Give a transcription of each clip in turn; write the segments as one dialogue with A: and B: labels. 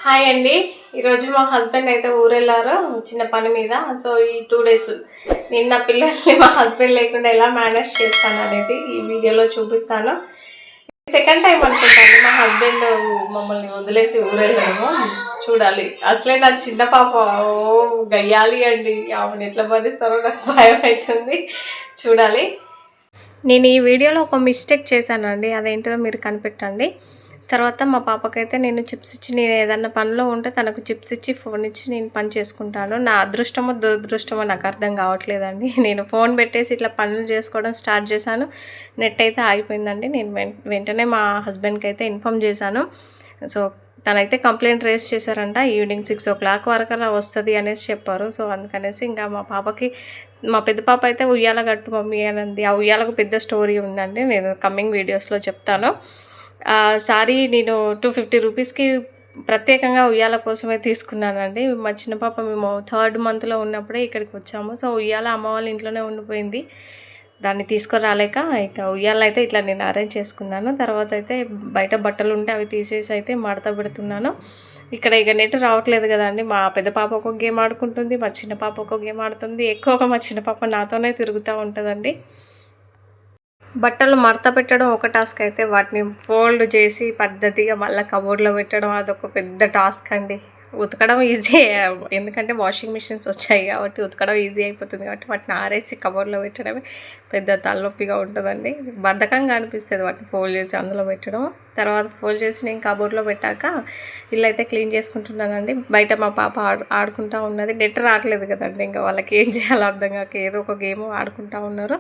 A: Hi అండి. ఈరోజు మా హస్బెండ్ అయితే ఊరెళ్ళారు చిన్న పని మీద. సో ఈ 2 డేస్ నేను నా పిల్లల్ని మా హస్బెండ్ లేకుండా ఎలా మేనేజ్ చేస్తాను అనేది ఈ వీడియోలో చూపిస్తాను. సెకండ్ టైం అనుకుంటాను మా హస్బెండ్ మమ్మల్ని వదిలేసి ఊరెళ్ళడము. చూడాలి. అసలే నా చిన్న పాప గయ్యాలి అండి. ఆమెను ఎట్లా భరిస్తారో నాకు భయం అవుతుంది. చూడాలి. నేను ఈ వీడియోలో ఒక మిస్టేక్ చేశానండి. అదేంటో మీరు కనిపెట్టండి. తర్వాత మా పాపకైతే నేను చిప్స్ ఇచ్చి, నేను ఏదన్నా పనిలో ఉంటే తనకు చిప్స్ ఇచ్చి ఫోన్ ఇచ్చి నేను పని చేసుకుంటాను. నా అదృష్టమో దురదృష్టమో నాకు అర్థం కావట్లేదండి. నేను ఫోన్ పెట్టేసి ఇట్లా పనులు చేసుకోవడం స్టార్ట్ చేశాను. నెట్ అయితే ఆగిపోయిందండి. నేను వెంటనే మా హస్బెండ్కి అయితే ఇన్ఫామ్ చేశాను. సో తనైతే కంప్లైంట్ రేస్ చేశారంట. ఈవినింగ్ 6 o'clock వరకు అలా వస్తుంది అనేసి చెప్పారు. సో అందుకనేసి ఇంకా మా పెద్ద పాప అయితే ఉయ్యాల గట్టు మమ్మీ అనంది. ఆ ఉయ్యాలకు పెద్ద స్టోరీ ఉందండి. నేను కమింగ్ వీడియోస్లో చెప్తాను. సారీ నేను 250 రూపీస్కి ప్రత్యేకంగా ఉయ్యాల కోసమే తీసుకున్నానండి. మా చిన్న పాప మేము 3rd monthలో ఉన్నప్పుడే ఇక్కడికి వచ్చాము. సో ఉయ్యాల అమ్మ వాళ్ళ ఇంట్లోనే ఉండిపోయింది. దాన్ని తీసుకురాలేక ఇక ఉయ్యాల అయితే ఇట్లా నేను అరేంజ్ చేసుకున్నాను. తర్వాత అయితే బయట బట్టలు ఉంటే అవి తీసేసి అయితే మడత పెడుతున్నాను. ఇక్కడ ఇక నెట్ రావట్లేదు కదండి. మా పెద్ద పాప ఒక గేమ్ ఆడుకుంటుంది, మా చిన్న పాప ఒక గేమ్ ఆడుతుంది. ఎక్కువగా మా చిన్న పాప నాతోనే తిరుగుతూ ఉంటుందండి. బట్టలు మడత పెట్టడం ఒక టాస్క్ అయితే వాటిని ఫోల్డ్ చేసి పద్ధతిగా మళ్ళీ కబోర్డ్లో పెట్టడం అదొక పెద్ద టాస్క్ అండి. ఉతకడం ఈజీ, ఎందుకంటే వాషింగ్ మిషన్స్ వచ్చాయి కాబట్టి ఉతకడం ఈజీ అయిపోతుంది కాబట్టి వాటిని ఆరేసి కబోర్డ్లో పెట్టడమే పెద్ద తలనొప్పిగా ఉంటుందండి. బద్ధకంగా అనిపిస్తుంది వాటిని ఫోల్డ్ చేసి అందులో పెట్టడం. తర్వాత ఫోల్డ్ చేసి నేను కబోర్డ్లో పెట్టాక ఇల్లు అయితే క్లీన్ చేసుకుంటున్నానండి. బయట మా పాప ఆడుకుంటూ ఉన్నది. నెట్ రావట్లేదు కదండి, ఇంకా వాళ్ళకి ఏం చేయాలో అర్థం కాక ఏదో ఒక గేమ్ ఆడుకుంటూ ఉన్నారు.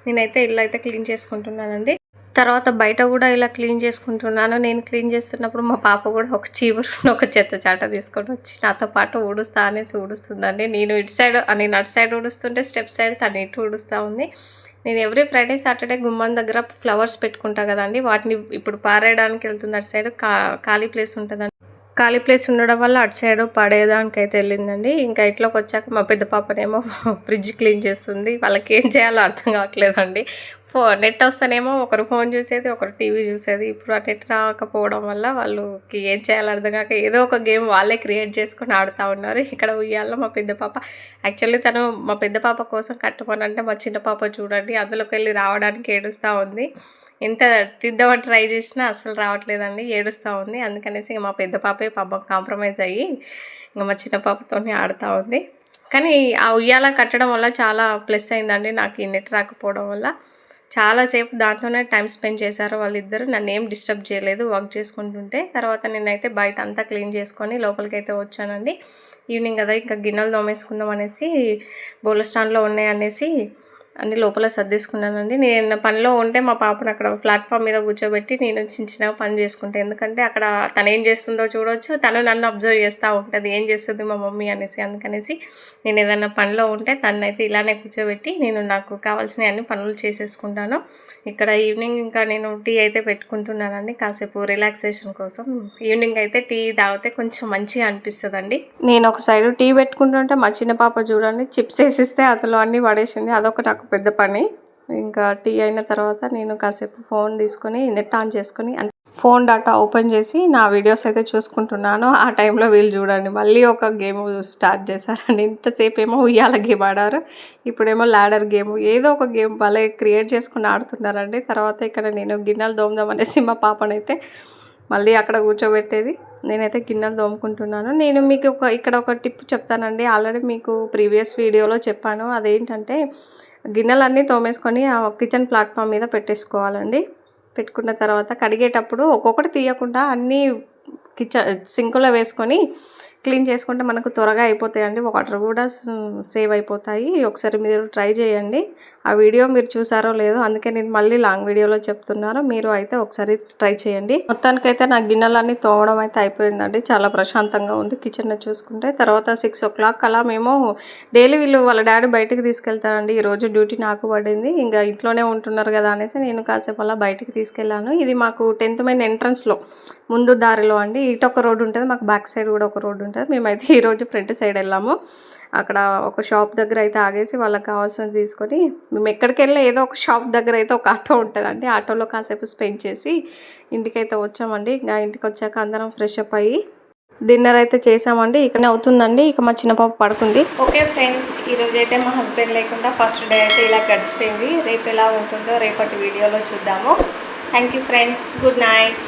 A: నేనైతే ఇల్లు అయితే క్లీన్ చేసుకుంటున్నానండి. తర్వాత బయట కూడా ఇలా క్లీన్ చేసుకుంటున్నాను. నేను క్లీన్ చేస్తున్నప్పుడు మా పాప కూడా ఒక చీపురును ఒక చెత్త చాట తీసుకొని వచ్చి నాతో పాటు ఊడుస్తా అనేసి ఊడుస్తుందండి. నేను అటు సైడ్ ఊడుస్తుంటే స్టెప్ సైడ్ తను ఇటు ఊడుస్తూ ఉంది. నేను ఎవ్రీ ఫ్రైడే సాటర్డే గుమ్మం దగ్గర ఫ్లవర్స్ పెట్టుకుంటా కదండి, వాటిని ఇప్పుడు పారేయడానికి వెళ్తుంది. అటు సైడ్ ఖాళీ ప్లేస్ ఉంటుందండి. ఖాళీ ప్లేస్ ఉండడం వల్ల అటు సైడ్ పడేదానికైతే వెళ్ళిందండి. ఇంకా ఇంట్లోకి వచ్చాక మా పెద్ద పాపనేమో ఫ్రిడ్జ్ క్లీన్ చేస్తుంది. వాళ్ళకి ఏం చేయాలో అర్థం కావట్లేదండి. నెట్ వస్తేనేమో ఒకరు ఫోన్ చూసేది, ఒకరు టీవీ చూసేది. ఇప్పుడు ఆ నెట్ రాకపోవడం వల్ల వాళ్ళకి ఏం చేయాలో అర్థం కాక ఏదో ఒక గేమ్ వాళ్ళే క్రియేట్ చేసుకొని ఆడుతూ ఉన్నారు. ఇక్కడ ఉయ్యాలో మా పెద్ద పాప, యాక్చువల్లీ తను మా పెద్ద పాప కోసం కట్టమనంటే మా చిన్న పాప చూడండి అందులోకి వెళ్ళి రావడానికి ఏడుస్తూ ఉంది. ఎంత తిద్దామని ట్రై చేసినా అస్సలు రావట్లేదండి, ఏడుస్తూ ఉంది. అందుకనేసి మా పెద్ద పాపే పాపం కాంప్రమైజ్ అయ్యి ఇంకా మా చిన్న పాపతోనే ఆడుతూ ఉంది. కానీ ఆ ఉయ్యాల కట్టడం వల్ల చాలా ప్లస్ అయిందండి నాకు. ఈ నెట్ రాకపోవడం వల్ల చాలాసేపు దాంతోనే టైం స్పెండ్ చేశారు వాళ్ళిద్దరు. నన్ను ఏం డిస్టర్బ్ చేయలేదు వర్క్ చేసుకుంటుంటే. తర్వాత నేనైతే బయట అంతా క్లీన్ చేసుకొని లోపలికైతే వచ్చానండి. ఈవినింగ్ కదా ఇంకా గిన్నెలు తోమేసుకుందాం అనేసి బౌల్ స్టాండ్లో ఉన్నాయి అనేసి అన్నీ లోపల సర్దేసుకున్నానండి. నేను పనిలో ఉంటే మా పాపను అక్కడ ప్లాట్ఫామ్ మీద కూర్చోబెట్టి నేను చిన్న పని చేసుకుంటాను. ఎందుకంటే అక్కడ తను ఏం చేస్తుందో చూడవచ్చు, తను నన్ను అబ్జర్వ్ చేస్తూ ఉంటుంది ఏం చేస్తుంది మా మమ్మీ అనేసి. అందుకనేసి నేను ఏదైనా పనిలో ఉంటే తనైతే ఇలానే కూర్చోబెట్టి నేను నాకు కావాల్సిన అన్ని పనులు చేసేసుకుంటాను. ఇక్కడ ఈవినింగ్ ఇంకా నేను టీ అయితే పెట్టుకుంటున్నానండి కాసేపు రిలాక్సేషన్ కోసం. ఈవినింగ్ అయితే టీ తాగితే కొంచెం మంచిగా అనిపిస్తుందండి. నేను ఒక సైడ్ టీ పెట్టుకుంటుంటే మా చిన్న పాప చూడండి చిప్స్ వేసిస్తే అందులో అన్నీ పడేసింది. అదొక నాకు పెద్ద పని. ఇంకా టీ అయిన తర్వాత నేను కాసేపు ఫోన్ తీసుకొని నెట్ ఆన్ చేసుకొని ఫోన్ డేటా ఓపెన్ చేసి నా వీడియోస్ అయితే చూసుకుంటున్నాను. ఆ టైంలో వీళ్ళు చూడండి మళ్ళీ ఒక గేమ్ స్టార్ట్ చేశారండి. ఇంతసేపు ఏమో ఉయ్యాల గేమ్ ఆడారు, ఇప్పుడేమో ల్యాడర్ గేమ్, ఏదో ఒక గేమ్ భలే క్రియేట్ చేసుకుని ఆడుతున్నారండి. తర్వాత ఇక్కడ నేను గిన్నెలు దోమదాం అనేసి మా పాపనైతే మళ్ళీ అక్కడ కూర్చోబెట్టేది, నేనైతే గిన్నెలు దోముకుంటున్నాను. నేను మీకు ఇక్కడ ఒక టిప్ చెప్తానండి. ఆల్రెడీ మీకు ప్రీవియస్ వీడియోలో చెప్పాను. అదేంటంటే గిన్నెలన్నీ తోమేసుకొని ఆ కిచెన్ ప్లాట్ఫామ్ మీద పెట్టేసుకోవాలండి. పెట్టుకున్న తర్వాత కడిగేటప్పుడు ఒక్కొక్కటి తీయకుండా అన్నీ సింకులో వేసుకొని క్లీన్ చేసుకుంటే మనకు త్వరగా అయిపోతాయండి. వాటర్ కూడా సేవ్ అయిపోతాయి. ఒకసారి మీరు ట్రై చేయండి. ఆ వీడియో మీరు చూసారో లేదో అందుకే నేను మళ్ళీ లాంగ్ వీడియోలో చెప్తున్నాను. మీరు అయితే ఒకసారి ట్రై చేయండి. మొత్తానికైతే నా గిన్నెలన్నీ తోమడం అయితే అయిపోయిందండి. చాలా ప్రశాంతంగా ఉంది కిచెన్ చూసుకుంటే. తర్వాత 6 o'clock అలా మేము డైలీ వాళ్ళ డాడీ బయటకు తీసుకెళ్తారండి. ఈరోజు డ్యూటీ నాకు పడింది. ఇంకా ఇంట్లోనే ఉంటున్నారు కదా అనేసి నేను కాసేపు అలా బయటకు తీసుకెళ్ళాను. ఇది మాకు 10th main ఎంట్రన్స్లో ముందు దారిలో అండి. ఇటు ఒక రోడ్డు ఉంటుంది, మాకు బ్యాక్ సైడ్ కూడా ఒక రోడ్డు ఉంటుంది. మేమైతే ఈరోజు ఫ్రంట్ సైడ్ వెళ్ళాము. అక్కడ ఒక షాప్ దగ్గర అయితే ఆగేసి వాళ్ళకి కావాల్సినది తీసుకొని మేము ఎక్కడికి వెళ్ళినా ఏదో ఒక షాప్ దగ్గర అయితే ఒక ఆటో ఉంటుందండి. ఆటోలో కాసేపు స్పెండ్ చేసి ఇంటికైతే వచ్చామండి. ఇంకా ఇంటికి వచ్చాక అందరం ఫ్రెష్ అప్ అయ్యి డిన్నర్ అయితే చేసామండి. ఇక్కడనే అవుతుందండి. ఇక మా చిన్న పాప పడుకుంది. ఓకే ఫ్రెండ్స్, ఈరోజు అయితే మా హస్బెండ్ లేకుండా ఫస్ట్ డే అయితే ఇలా గడిచిపోయింది. రేపు ఎలా ఉంటుందో రేపటి వీడియోలో చూద్దాము. Thank you friends, good night.